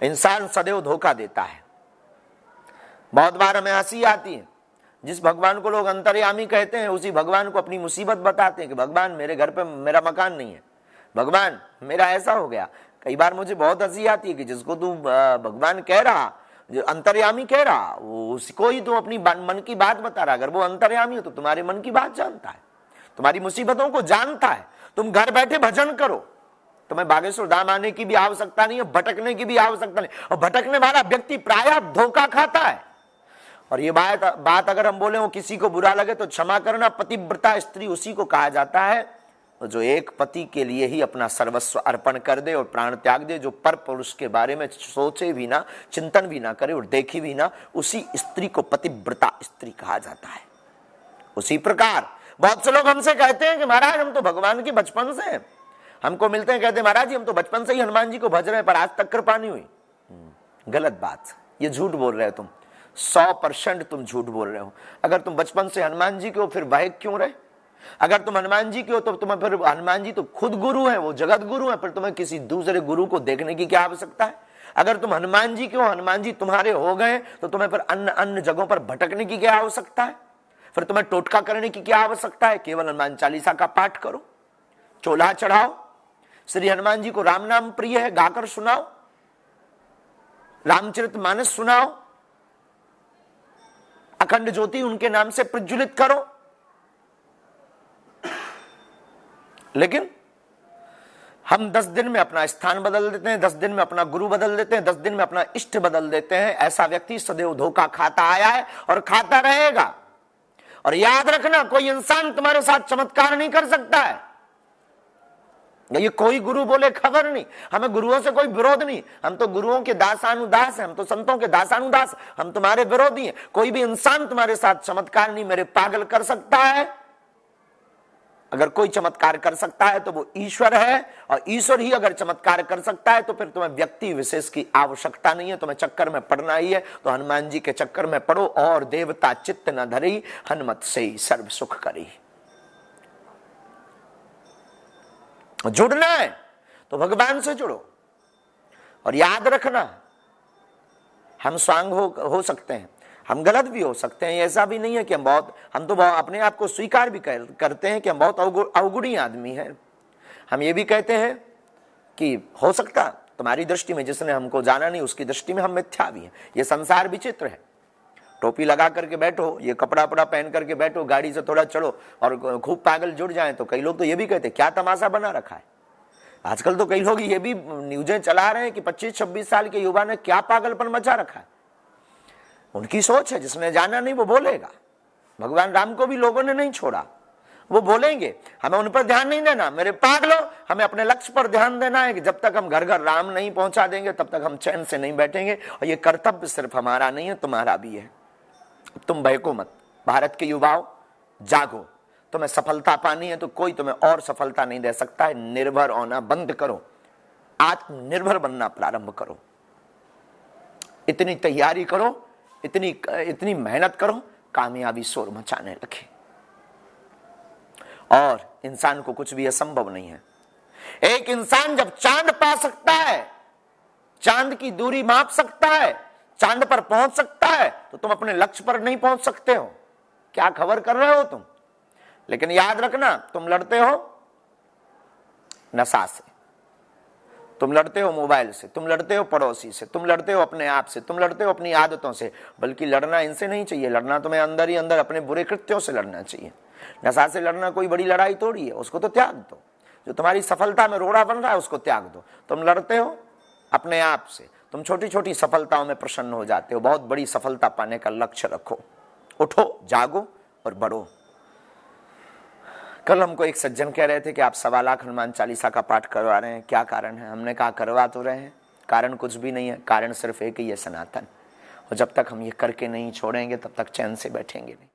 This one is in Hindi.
इंसान सदैव धोखा देता है। बहुत बार हमें हंसी आती है, जिस भगवान को लोग अंतर्यामी कहते हैं उसी भगवान को अपनी मुसीबत बताते हैं कि भगवान मेरे घर पे मेरा मकान नहीं है, भगवान मेरा ऐसा हो गया। कई बार मुझे बहुत हंसी आती है कि जिसको तू भगवान कह रहा, जो अंतर्यामी कह रहा, उसको ही तू अपनी मन की बात बता रहा। अगर वो अंतर्यामी हो तो तुम्हारे मन की बात जानता है, तुम्हारी मुसीबतों को जानता है। तुम घर बैठे भजन करो, तुम्हें बागेश्वर धाम आने की भी आवश्यकता नहीं है, भटकने की भी आवश्यकता नहीं। और भटकने वाला व्यक्ति प्रायः धोखा खाता है। और ये बात अगर हम बोले वो किसी को बुरा लगे तो क्षमा करना, पतिव्रता स्त्री उसी को कहा जाता है जो एक पति के लिए ही अपना सर्वस्व अर्पण कर दे और प्राण त्याग दे, जो पर पुरुष के बारे में सोचे भी ना, चिंतन भी ना करे और देखी भी ना, उसी स्त्री को पतिव्रता स्त्री कहा जाता है। उसी प्रकार बहुत से लोग हमसे कहते हैं कि महाराज हम तो भगवान के बचपन से हमको मिलते हैं, कहते हैं महाराज जी हम तो बचपन से ही हनुमान जी को भज रहे हैं पर आज तक कृपा नहीं हुई। गलत बात, ये झूठ बोल रहे हो तुम, 100% तुम झूठ बोल रहे हो। अगर तुम बचपन से हनुमान जी के हो फिर वह क्यों रहे? अगर तुम हनुमान जी के हो तो तुम्हें फिर हनुमान जी तो खुद गुरु है, वो जगत गुरु है, फिर तुम्हें किसी दूसरे गुरु को देखने की क्या आवश्यकता है? अगर तुम हनुमान जी के हो, हनुमान जी तुम्हारे हो गए तो तुम्हें फिर अन्य जगहों पर भटकने की क्या आवश्यकता है? फिर तुम्हें टोटका करने की क्या आवश्यकता है? केवल हनुमान चालीसा का पाठ करो, चोला चढ़ाओ, श्री हनुमान जी को राम नाम प्रिय है गाकर सुनाओ, रामचरितमानस सुनाओ, अखंड ज्योति उनके नाम से प्रज्वलित करो। लेकिन हम 10 दिन में अपना स्थान बदल देते हैं, 10 दिन में अपना गुरु बदल देते हैं, 10 दिन में अपना इष्ट बदल देते हैं। ऐसा व्यक्ति सदैव धोखा खाता आया है और खाता रहेगा। और याद रखना, कोई इंसान तुम्हारे साथ चमत्कार नहीं कर सकता है। ये कोई गुरु बोले खबर नहीं, हमें गुरुओं से कोई विरोध नहीं, हम तो गुरुओं के दासानुदास हैं, हम तो संतों के दासानुदास, हम तुम्हारे विरोधी हैं। कोई भी इंसान तुम्हारे साथ चमत्कार नहीं मेरे पागल कर सकता है। अगर कोई चमत्कार कर सकता है तो वो ईश्वर है, और ईश्वर ही अगर चमत्कार कर सकता है तो फिर तुम्हें व्यक्ति विशेष की आवश्यकता नहीं है, तुम्हें चक्कर में पड़ना ही है तो हनुमान जी के चक्कर में पड़ो। और देवता चित्त न धरी, हनुमत से ही सर्व सुख करी। जुड़ना है तो भगवान से जुड़ो। और याद रखना, हम स्वांग हो सकते हैं, हम गलत भी हो सकते हैं, ऐसा भी नहीं है कि हम तो अपने आप को स्वीकार भी करते हैं कि हम बहुत अवगुणी आदमी हैं। हम ये भी कहते हैं कि हो सकता तुम्हारी दृष्टि में जिसने हमको जाना नहीं उसकी दृष्टि में हम मिथ्या भी हैं। ये संसार विचित्र है। टोपी लगा करके बैठो, ये कपड़ा पहन करके बैठो, गाड़ी से थोड़ा चढ़ो और खूब पागल जुड़ जाए तो कई लोग तो ये भी कहते हैं क्या तमाशा बना रखा है। आजकल तो कई लोग ये भी न्यूजें चला रहे हैं कि 25-26 साल के युवा ने क्या पागलपन मचा रखा है। उनकी सोच है, जिसने जाना नहीं वो बोलेगा। भगवान राम को भी लोगों ने नहीं छोड़ा, वो बोलेंगे। हमें उन पर ध्यान नहीं देना, मेरे पागलों, हमें अपने लक्ष्य पर ध्यान देना है कि जब तक हम घर घर राम नहीं पहुंचा देंगे तब तक हम चैन से नहीं बैठेंगे। और ये कर्तव्य सिर्फ हमारा नहीं है, तुम्हारा भी है। तुम भयको मत, भारत के युवाओं जागो। तुम्हें सफलता पानी है तो कोई तुम्हें और सफलता नहीं दे सकता है। निर्भर होना बंद करो, आत्मनिर्भर बनना प्रारंभ करो। इतनी तैयारी करो, इतनी मेहनत करो, कामयाबी शोर मचाने लगे। और इंसान को कुछ भी असंभव नहीं है। एक इंसान जब चांद पा सकता है, चांद की दूरी माप सकता है, चांद पर पहुंच सकता है, तो तुम अपने लक्ष्य पर नहीं पहुंच सकते हो। क्या खबर कर रहे हो तुम? लेकिन याद रखना, तुम लड़ते हो नशा से, तुम लड़ते हो मोबाइल से, तुम लड़ते हो पड़ोसी से, तुम लड़ते हो अपने आप से, तुम लड़ते हो अपनी आदतों से। बल्कि लड़ना इनसे नहीं चाहिए, लड़ना तुम्हें अंदर ही अंदर अपने बुरे कृत्यों से लड़ना चाहिए। नशा से लड़ना कोई बड़ी लड़ाई थोड़ी है, उसको तो त्याग दो। जो तुम्हारी सफलता में रोड़ा बन रहा है उसको त्याग दो। तुम लड़ते हो अपने आप से, तुम छोटी छोटी सफलताओं में प्रसन्न हो जाते हो। बहुत बड़ी सफलता पाने का लक्ष्य रखो, उठो, जागो और बढ़ो। कल हमको एक सज्जन कह रहे थे कि आप 1.25 लाख हनुमान चालीसा का पाठ करवा रहे हैं, क्या कारण है? हमने कहा करवा तो रहे हैं, कारण कुछ भी नहीं है, कारण सिर्फ एक ही है, सनातन। और जब तक हम ये करके नहीं छोड़ेंगे तब तक चैन से बैठेंगे नहीं।